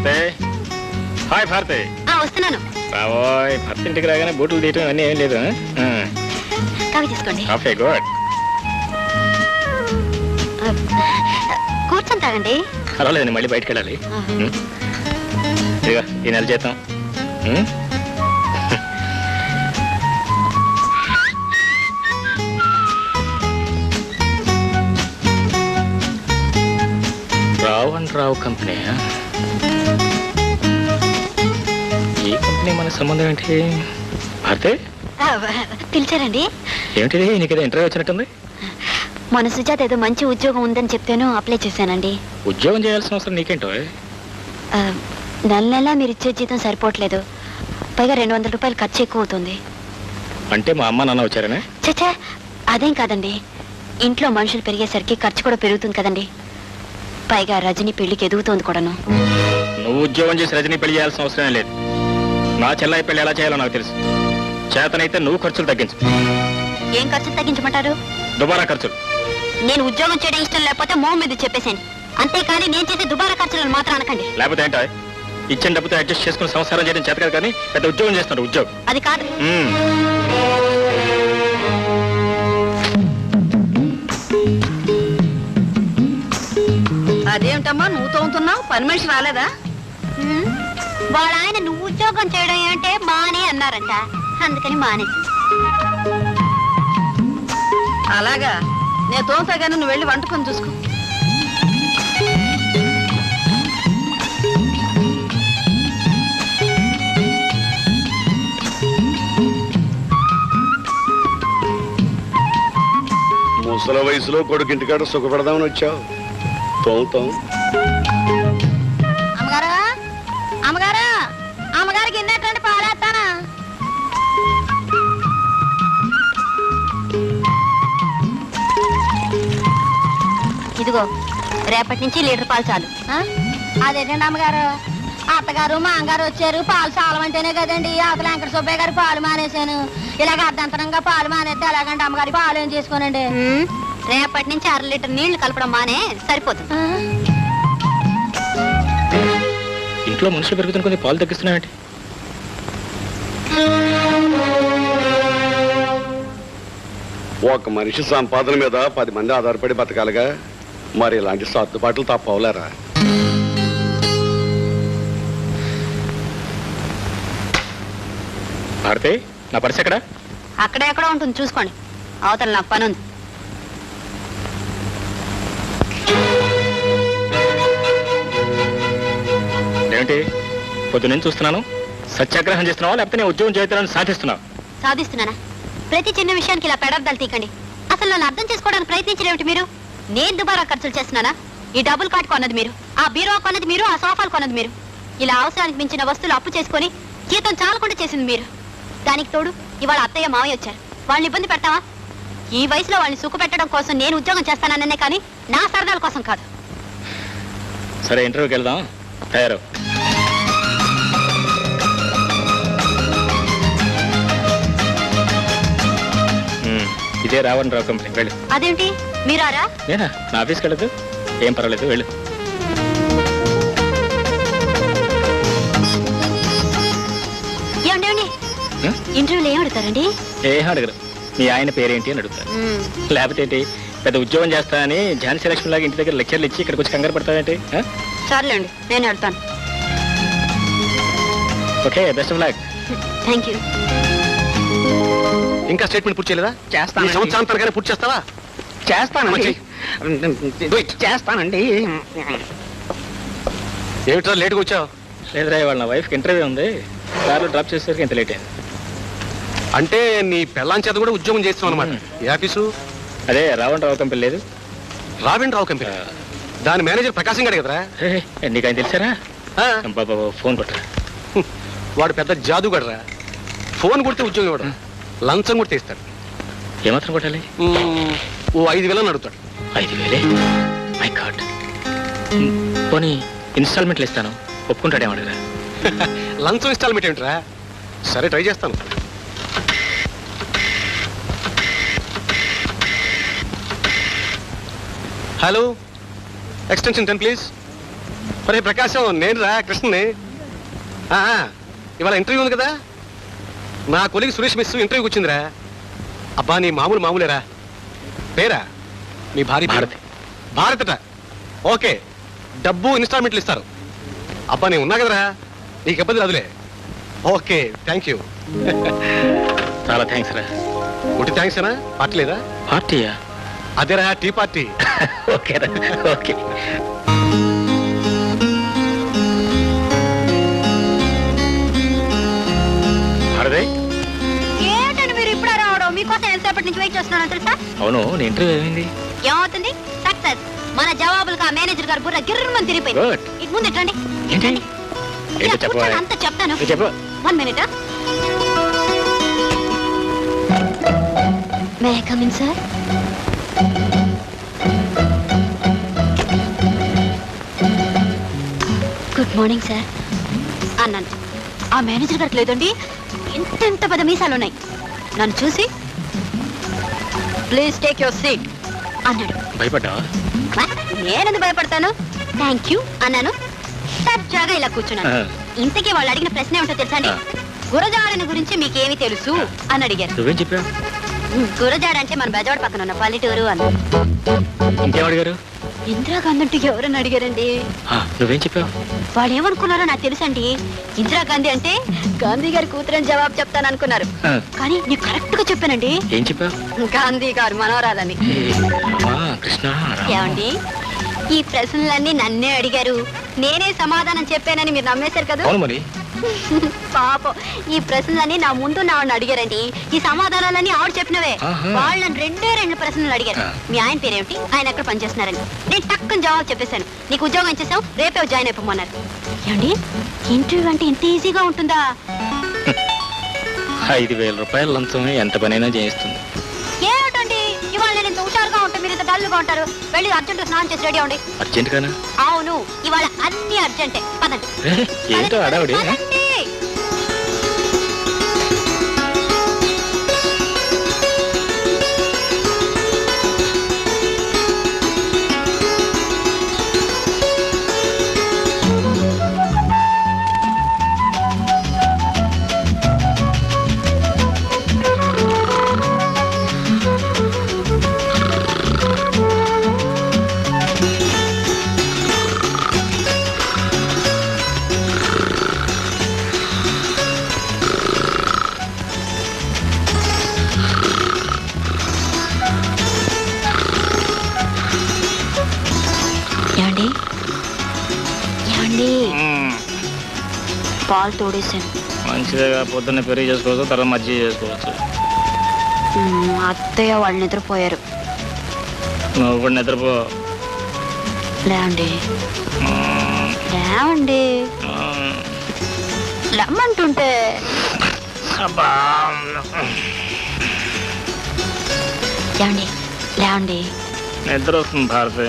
భారతే hi భారతే. వస్తున్నాను. రావోయ్, భర్త ఇంటికి రాగానే బూట్లు తీయటం అన్నీ ఏం లేదు. కాఫీ తీసుకోండి. Coffee good. కూర్చొని తాగండి. పర్వాలేదండి, మళ్ళీ బయటకు వెళ్ళాలి. ఇదిగో ఈ నెల జీతం. రావు అండ్ రావు కంపెనీ. ఈ కంపెనీ మన సంబంధం ఏంటి భారతే? పిలిచారండి? ఏమిటిది, నీకేదో ఇంటర్వ్యూ వచ్చినట్టుంది. మన సుజాత ఏదో మంచి ఉద్యోగం ఉందని చెప్తేనో అప్లై చేశానండి. ఉద్యోగం చేయాల్సిన అవసరం నీకేంటో? నెల నెలా మీరు ఇచ్చే జీతం సరిపోవట్లేదు, పైగా 200 రూపాయలు ఖర్చు ఎక్కువ అవుతుంది. అంటే మా అమ్మ నాన్న వచ్చారనే? చచ్చా, అదేం కాదండి. ఇంట్లో మనుషులు పెరిగేసరికి ఖర్చు కూడా పెరుగుతుంది కదండి. పైగా రజని పెళ్లికి ఎదుగుతోంది కూడాను. నువ్వు ఉద్యోగం చేసి రజని పెళ్లి చేయాల్సిన అవసరమే లేదు. నా చెల్లాయి పెళ్లి ఎలా చేయాలో నాకు తెలుసు. చేతనైతే నువ్వు ఖర్చులు తగ్గించు. ఏం ఖర్చులు తగ్గించమంటారు? దుబారా ఖర్చులు. నేను ఉద్యోగం చేయడం ఇష్టం లేకపోతే మోహం మీద చెప్పేశాను. అంతేకాని నేను చేసే దుబారా ఖర్చులను మాత్రం అనకండి. లేకపోతే ఏంటో ఇచ్చిన డబ్బుతో అడ్జస్ట్ చేసుకుని సంసారం చేయడం చేత కాదు, కానీ పెద్ద ఉద్యోగం చేస్తున్నాడు. ఉద్యోగం అది కాదు. అదేమిటమ్మా నువ్వు తోముతున్నావు? పని మనిషి రాలేదా? వాళ్ళ ఆయన నువ్వు ఉద్యోగం చేయడం అంటే మానే అన్నారంట, అందుకని మానే. అలాగా, నేను తోముతా గానీ నువ్వు వెళ్ళి వంట పని చూసుకో. ముసల వయసులో కొడుకు ఇంటికాడ సుఖపడదామని వచ్చావు. తోముతాం. అమ్మగారు, అమ్మగారు, అమ్మగారికి ఇన్నటువంటి పాలేస్తానా? ఇదిగో, రేపటి నుంచి లీటర్ పాలు చాలు. అదేంటండి అమ్మగారు, అత్తగారు మా అమ్మగారు వచ్చారు, పాలు చాలమంటేనే కదండి అసలు వెంకట సుబ్బయ్య గారు పాలు మానేశాను. ఇలాగ అర్ధంతరంగా పాలు మానేస్తే ఎలాగంటే అమ్మగారి పాలు ఏం చేసుకోనండి. రేపటి నుంచి 1/2 లీటర్ నీళ్లు కలపడం మానే సరిపోతుంది. ఇంట్లో మనుషులు పెరుగుతున్న కొద్ది పాలు తగ్గిస్తున్నాయంటే? ఒక మనిషి సంపాదన మీద 10 మంది ఆధారపడి బతకాలిగా, మరి ఇలాంటి సర్దుబాట్లు తప్పవులేరా? భారతి, నా పరిస్థితి ఎక్కడ? అక్కడే ఎక్కడ ఉంటుంది చూసుకోండి, అవతల నాకు పని ఉంది. ఏమిటి పొద్దున్నే చూస్తున్నాను, సత్యాగ్రహం చేస్తున్నావా లేకపోతే నేను ఉద్యోగం చేస్తానని సాధిస్తున్నావు? సాధిస్తున్నానా? ప్రతి చిన్న విషయానికి ఇలా పెడద్దాలు తీకండి. అసలు నన్ను అర్థం చేసుకోవడానికి ప్రయత్నించలేమిటి మీరు? నేను దుబారా ఖర్చులు చేస్తున్నానా? ఈ డబ్బులు కార్డు కొన్నది మీరు, ఆ బీరో కొన్నది మీరు, ఆ సోఫాలు కొన్నది మీరు. ఇలా అవసరానికి మించిన వస్తువులు అప్పు చేసుకొని జీతం చాలకుండా చేసింది మీరు. దానికి తోడు ఇవాళ అత్తయ్య మావయ్య వచ్చారు, వాళ్ళని ఇబ్బంది పెడతావా? ఈ వయసులో వాళ్ళని సుఖ పెట్టడం కోసం నేను ఉద్యోగం చేస్తానన్నే కానీ నా సరదాల కోసం కాదు. సరే, ఇంటర్వ్యూకి వెళ్దాం, తయారు. ఇదే రావణ్ రావు కంపెనీ, వెళ్ళు. అదేంటి మీరారా? నేనా? నా ఆఫీస్కి వెళ్ళదు, ఏం పర్వాలేదు, వెళ్ళు. ఏమండి, ఇంటర్వ్యూలో ఏం అడుగుతారండి? ఏం అడగరు, మీ ఆయన పేరేంటి అని అడుగుతారు. లేకపోతే ఏంటి, పెద్ద ఉద్యోగం చేస్తా అని ఝాన్సీ లక్ష్మి లాగా ఇంటి దగ్గర లెక్చర్లు ఇచ్చి ఇక్కడికి వచ్చి కంగారు పడతావేంటి? సర్లేండి, నేను అడుగుతాను. Okay, best of luck. Thank you. ఇంకా స్టేట్మెంట్ పూర్తి చేయలేదా? చేస్తాను. సంవత్సరాంతరగానే పూర్తి చేస్తావా? చేస్తానండి. చేస్తానండి. ఏమిట్రా లేట్గా వచ్చావు? లేదురా, ఇవాళ నా వైఫ్కి ఇంటర్వ్యూ ఉంది, కార్లో డ్రాప్ చేసేసరికి ఇంత లేట్ అయింది. అంటే నీ పెళ్ళాం చేత కూడా ఉద్యోగం చేస్తావు అనమాట. ఏ ఆఫీసు? అదే రావణ్ రావు కంపెనీ లేదు? రావిన్ రావు కంపెనీ. దాని మేనేజర్ ప్రకాశం గారు కదరా? నీకు ఆయన తెలిసారా? బాబా, ఫోన్ కొట్టరా. వాడు పెద్ద జాదుగడరా. ఫోన్ కొడితే ఉద్యోగం ఇవ్వడం, లంచం కొడితే ఇస్తాడు. ఏమాత్రం కొట్టాలి? ఓ 5,000 అడుగుతాడు. 5,000? My God. పోనీ ఇన్స్టాల్మెంట్లు ఇస్తాను, ఒప్పుకుంటాడేమో అడగరా. లంచం ఇన్స్టాల్మెంట్ ఏమిట్రా? సరే, ట్రై చేస్తాను. Hello, extension 10 please. ఒరే ప్రకాశం, నేను రా కృష్ణని. ఇవాళ ఇంటర్వ్యూ ఉంది కదా, నా కొలిగి సురేష్ మిస్ ఇంటర్వ్యూకి వచ్చిందిరా. అబ్బా నీ మామూలేరా. పేరా? మీ భార్య భారతి. భారతట. ఓకే, డబ్బు ఇన్స్టాల్మెంట్లు ఇస్తారు. అబ్బా నేను ఉన్నా కదరా, నీకు ఇబ్బంది రాదులే. Okay, thank you. చాలా థ్యాంక్స్ రా. ఒకటి థ్యాంక్స్ అనా? పార్టీ లేదా? పార్టీయా? అదేరా, టీ పార్టీ. ఓకే రా, ఓకే. భారతి, ఏంటండి మీరు ఇప్పుడు రావడం? మీకోసం ఎంతసేపటి నుంచి వెయిట్ చేస్తున్నాను తెలుసా? అవును నీ ఇంటర్వ్యూ ఏమైంది? ఏమవుతుంది? సక్సెస్. మన జవాబులకు ఆ మేనేజర్ గారు బుర్ర గిర్రమని తిరిగిపోయింది. Good. ఇటు ముందు ఇట్రండి. ఏంటి? రండి. ఏంటో ఇలా చెప్పవా? కూర్చోండి, అంతా చెప్తాను. నువ్వు చెప్పు. 1 minute. May I come in sir? Good morning sir అన్నాను. ఆ మేనేజర్ గారికి లేదండి ఇంత పెద్ద మీసాలు ఉన్నాయి. నన్ను చూసి ప్లీజ్ టేక్ యువర్ సీట్ అన్నాడు. భయపడ్డావా? నేనెందుకు భయపడతాను? థ్యాంక్ యూ అన్నాను. సజ్జాగా ఇలా కూర్చున్నాను. ఇంతకీ వాళ్ళు అడిగిన ప్రశ్న ఏమిటో తెలుసా అండి? గురజాడని గురించి మీకేమి తెలుసు అని అడిగారు. నువ్వేం చెప్పావు? గురజాడ అంటే మన బెజవాడ పక్కన ఉన్న పల్లెటూరు అన్న. ఇంకేం అడిగారు? ఇందిరాగాంధీ అంటే ఎవరని అడిగారండి. నువ్వేం చెప్పావు? వాళ్ళు ఏమనుకున్నారో నాకు తెలుసండి. ఇందిరాగాంధీ అంటే గాంధీ గారి కూతురని జవాబు చెప్తాను అనుకున్నారు. కానీ నేను కరెక్ట్ గా చెప్పానండి. ఏం చెప్పావు? గాంధీ గారు మనవరాలని. కృష్ణ, ఏమండి, ఈ ప్రశ్నలన్నీ నన్నే అడిగారు, నేనే సమాధానం చెప్పానని మీరు నమ్మేశారు కదా. అవును మరి. పాపం ఈ ప్రశ్నలన్నీ నా ముందు నాన్న అడిగారండి. ఈ సమాధానాలన్నీ ఆవిడ చెప్పినవే. ఆహా. వాళ్ళని రెండు ప్రశ్నలు అడిగారు. మీ ఆయన పేరేమిటి, ఆయన ఎక్కడ పనిచేస్తున్నారని. నేను టక్కుని జవాబు చెప్పేశాను. నీకు ఉద్యోగం ఇచ్చేసావు, రేపే జాయిన్ అయిపోమన్నారు. ఏమండి, ఇంటర్వ్యూ అంటే ఇంత ఈజీగా ఉంటుందా? 5,000 రూపాయల లంచమే ఎంత పనైనా చేయిస్తుంది. ఏమిటండి ఇవాళ నేను ఇంత హుషారుగా ఉంటే మీరు ఇంత డల్గా ఉంటారు. వెళ్ళి అర్జెంట్ స్నానం చేసి రెడీ అవ్వండి. అర్జెంట్ గానా? అవును, ఇవాళ అన్ని అర్జెంటే. పదండి. ఏంటో అడావిడి. పదండి. ఏమండి, ఏమండి, పాలు తోడేశాను. మంచిదేగా, పొద్దున్న పెరుగు చేసుకోవచ్చు, తర్వాత మజ్జిగ చేసుకోవచ్చు. అత్తయ్య వాళ్ళు నిద్రపోయారు. నువ్వు కూడా నిద్రపో. లేవండి, లేవండి, లేమంటుంటే. అబ్బా, లేవండి, లేవండి, నిద్ర వస్తుంది భారతి.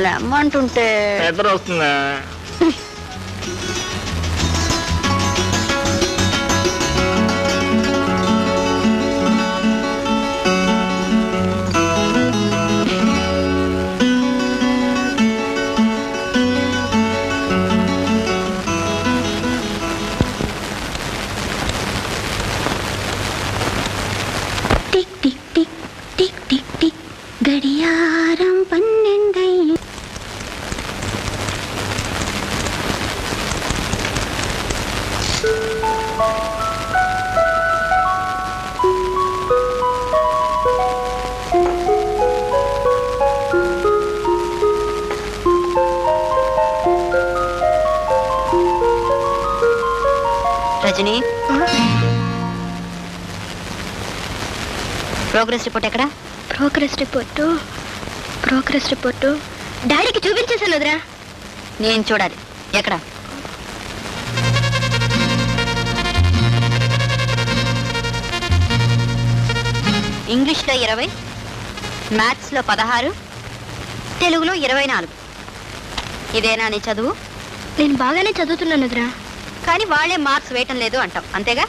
లేమంటుంటే. నిద్ర వస్తుందా? Tick tick tick tick tick tick గడియారం 12 రజని, ప్రోగ్రెస్ రిపోర్ట్ ఎక్కడ? ప్రోగ్రెస్ రిపోర్టు డాడీకి చూపించేసాను వదరా. నేను చూడాలి. ఎక్కడ? ఇంగ్లీష్లో 20, మ్యాథ్స్లో 16, తెలుగులో 24. ఇదేనా నీ చదువు? నేను బాగానే చదువుతున్నాను వదరా. కానీ వాళ్ళే మార్క్స్ వేయటం లేదు అంటాం, అంతేగా?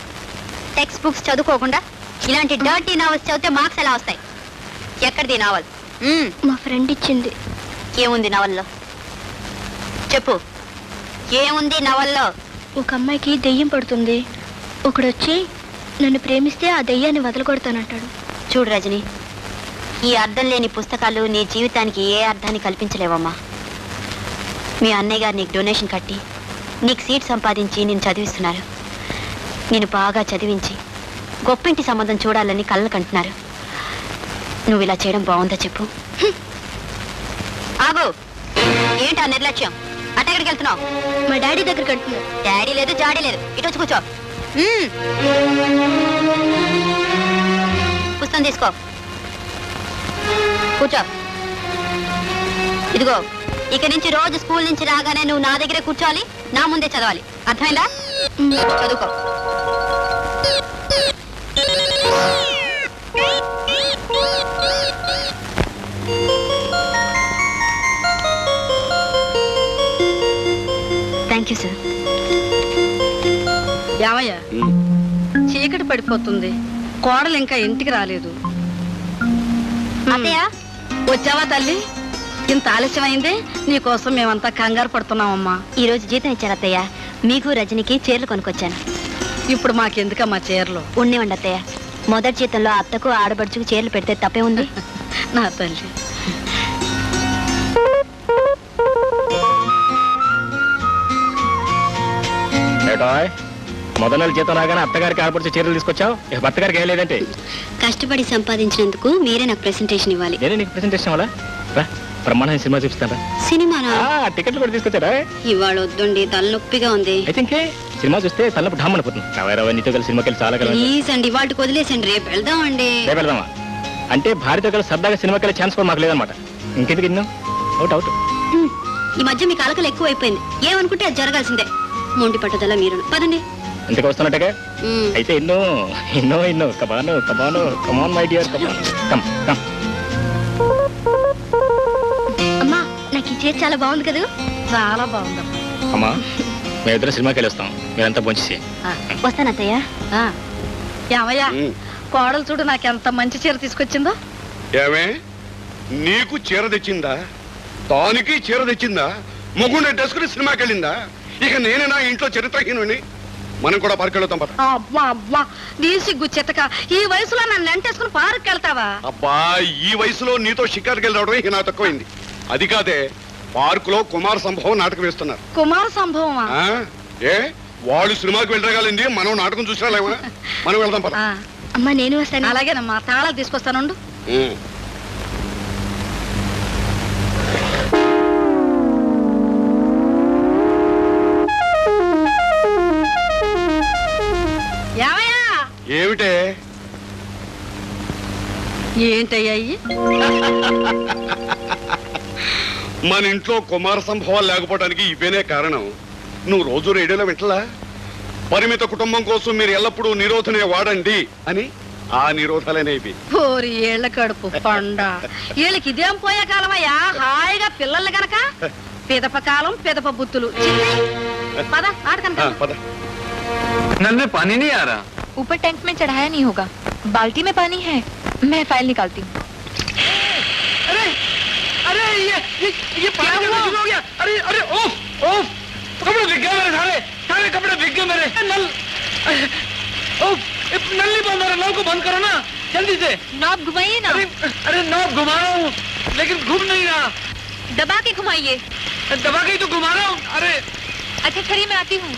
టెక్స్ట్ బుక్స్ చదువుకోకుండా ఇలాంటి డర్టీ నావల్స్ చదివితే మార్క్స్ ఎలా వస్తాయి? ఎక్కడిది నావల్? మా ఫ్రెండ్ ఇచ్చింది. ఏముంది నవల్లో చెప్పు. ఏముంది నవల్లో? ఒక అమ్మాయికి దెయ్యం పడుతుంది. ఒకడొచ్చి నన్ను ప్రేమిస్తే ఆ దెయ్యాన్ని వదలగొడతానంటాడు. చూడు రజని, ఈ అర్థం లేని పుస్తకాలు నీ జీవితానికి ఏ అర్థాన్ని కల్పించలేవమ్మా. మీ అన్నయ్య గారు నీకు డొనేషన్ కట్టి నీకు సీట్ సంపాదించి నేను చదివిస్తున్నారు. నేను బాగా చదివించి గొప్పింటి సంబంధం చూడాలని కళ్ళకు అంటున్నారు. నువ్వు ఇలా చేయడం బాగుందా చెప్పు? ఆగు, ఏంటి ఆ నిర్లక్ష్యం? అట్టెక్కడికి వెళ్తున్నావు? మా డాడీ దగ్గరికి అంటున్నాడు. డాడీ లేదు, జాడీ లేదు, ఇటు వచ్చి కూర్చో. పుస్తకం తీసుకో, కూర్చో. ఇదిగో, ఇక నుంచి రోజు స్కూల్ నుంచి రాగానే నువ్వు నా దగ్గరే కూర్చోవాలి, నా ముందే చదవాలి. అర్థమైందా? చదువుకో. Thank you sir. ఏమయ్యా, చీకటి పడిపోతుంది, కోడలు ఇంకా ఇంటికి రాలేదు. అత్తయ్య, వచ్చావా తల్లి? ఇంత ఆలస్యమైందే, నీకోసం మేమంతా కంగారు పడుతున్నామమ్మా. ఈ రోజు జీతం ఇచ్చారు అత్తయ్య. మీకు రజనికి చీరలు కొనుక్కొచ్చాను. ఇప్పుడు మాకెందుకమ్మా చీరలు? ఉండేవండి అత్తయ్య. మొదటి జీతంలో అత్తకు ఆడబడుచుకు చీరలు పెడితే తప్పే ఉంది. నా తల్లి. ఏటాయ్, మొదటి నెల జీతం రాగానే అత్తగారికి ఆడపడిచి చీరలు తీసుకొచ్చావు, ఇక భర్తగారికి ఏం లేదంటే? కష్టపడి సంపాదించినందుకు మీరే నాకు ప్రెసెంటేషన్ ఇవ్వాలి. నేనే నీకు ప్రెసెంటేషన్ వల్ల రా, బ్రహ్మాండమైన సినిమా చూపిస్తాను. సినిమానా? టికెట్లు కూడా తీసుకొచ్చారా? ఇవాళ వద్దండి, తలనొప్పిగా ఉంది. అయితే ఇంకే సినిమా చూస్తే తలపు ఢామ్ అయిపోతుంది. నవ్వారావు, నీతో కలిసి సినిమాకి వెళ్ళి చాలా కదా. ప్లీజ్ అండి, ఇవాళకి వదిలేసండి, రేపు వెళ్దామండి. రేపు వెళ్దామా? అంటే భార్యతో కలిసి సరదాగా సినిమాకి వెళ్ళే ఛాన్స్ కూడా మాకు లేదనమాట. ఇంకెందుకు ఇన్ను అవుట్ అవుట్. ఈ మధ్య మీ కలకలు ఎక్కువ అయిపోయింది. ఏమనుకుంటే అది జరగాల్సిందే. మొండి పట్టుదల మీరు. పదండి. ఇంతకు వస్తున్నట్టుగా అయితే ఇన్నో ఇన్నో ఇన్నో come on come on come on my dear come on come come. అమ్మా, నాకు ఈ చీర చాలా బాగుంది కదా. చాలా బాగుందమ్మా. అమ్మా, మేమిద్దరం సినిమాకి వెళ్ళి వస్తాం, మీరంతా భోంచేసి. వస్తాను అత్తయ్య. ఏమయ్యా, కోడలు చూడు నాకెంత మంచి చీర తీసుకొచ్చిందో. ఏమే, నీకు చీర తెచ్చిందా? దానికి చీర తెచ్చిందా? మొగుండే డెస్కుని సినిమాకి వెళ్ళిందా? ఇక నేనేనా ఇంట్లో చరిత్రహీనుని? మనం కూడా పార్క్ వెళ్తాం పద. అబ్బా అబ్బా, నీ సిగ్గు చెత్తక, ఈ వయసులో నన్ను వెంటేసుకుని పార్క్ వెళ్తావా? అబ్బా, ఈ వయసులో నీతో షికారుకి వెళ్ళడం ఇక నా తక్కువైంది. అది కాదే, పార్కులో కుమార సంభవం నాటకం వేస్తున్నారు. కుమార సంభవమా? ఆ, ఏ వాళ్ళు సినిమాకి వెళ్ళగలింది, మనం నాటకం చూసిరాలేమా? మనం వెళ్దాం పద. అమ్మా, నేను వస్తాను. అలాగేనమ్మా, తాళాలు తీసుకొస్తానుండు. ఏమయ్యా? ఏమిటే? ఏంటయ్యా ఇయ్యి? మన ఇంట్లో కుమార సంభవాలు లేకపోవడానికి ఇవేనే కారణం. నువ్వు రోజు రేడియోలో వింటలా? పరిమిత కుటుంబం కోసం మీరు ఎల్లప్పుడూ నిరోధనే వాడండి అని. ఆ నిరోధాలనేవి ఓరి ఏళ్ల కడుపు పండ. వీళ్ళకి ఇదేం పోయే కాలమయ్యా, హాయిగా పిల్లలు గనక పిదప కాలం పిదప బుద్ధులు. పద ఆడకంట. పద. नल में पानी नहीं आ रहा। ऊपर टैंक में चढ़ाया नहीं होगा, बाल्टी में पानी है, मैं फाइल निकालती हूँ। अरे अरे ये पानी कैसे शुरू हो गया? अरे अरे ओफ ओफ, कपड़े भीग गए मेरे, सारे सारे कपड़े भीग गए मेरे। नल ओफ, नल नहीं बंद हो रहा, नल को बंद करो ना जल्दी से। नॉब घुमाइए ना। अरे अरे नॉब घुमा रहा हूँ लेकिन घूम नहीं रहा। दबा के घुमाइए। दबा के ही तो घुमा रहा हूँ। अरे अच्छा खड़ी मैं आती हूँ।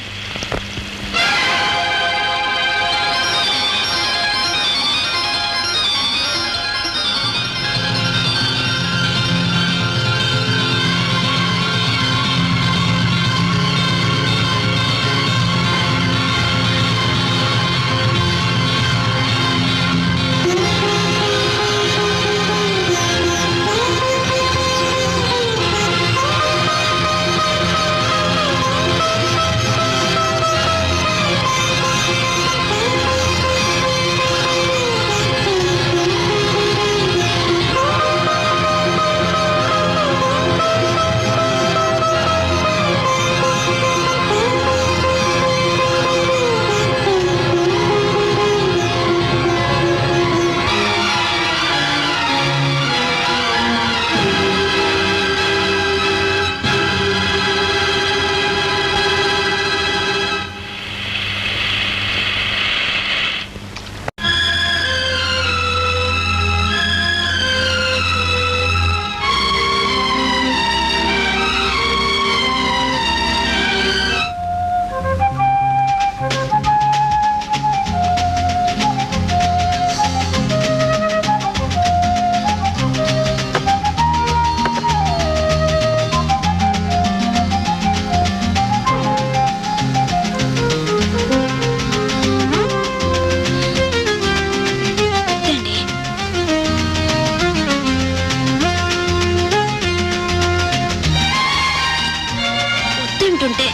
అంతే.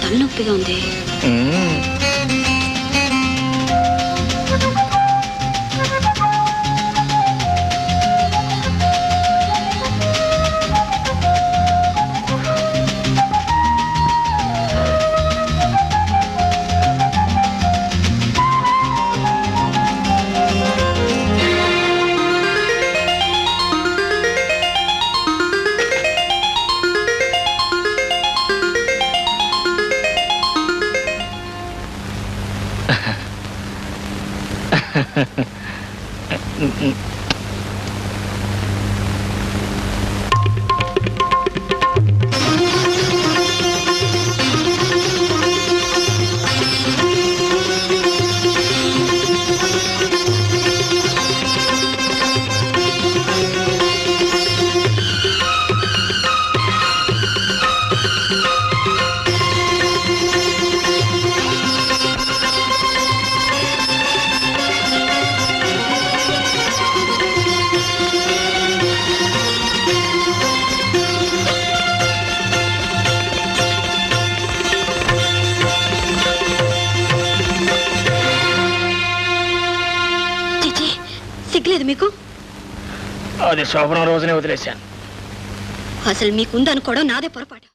తలనొప్పిగా ఉంది. సిగ్గులేదు మీకు? అది శోభనం రోజునే వదిలేశాను. అసలు మీకుందనుకోవడం నాదే పొరపాటు.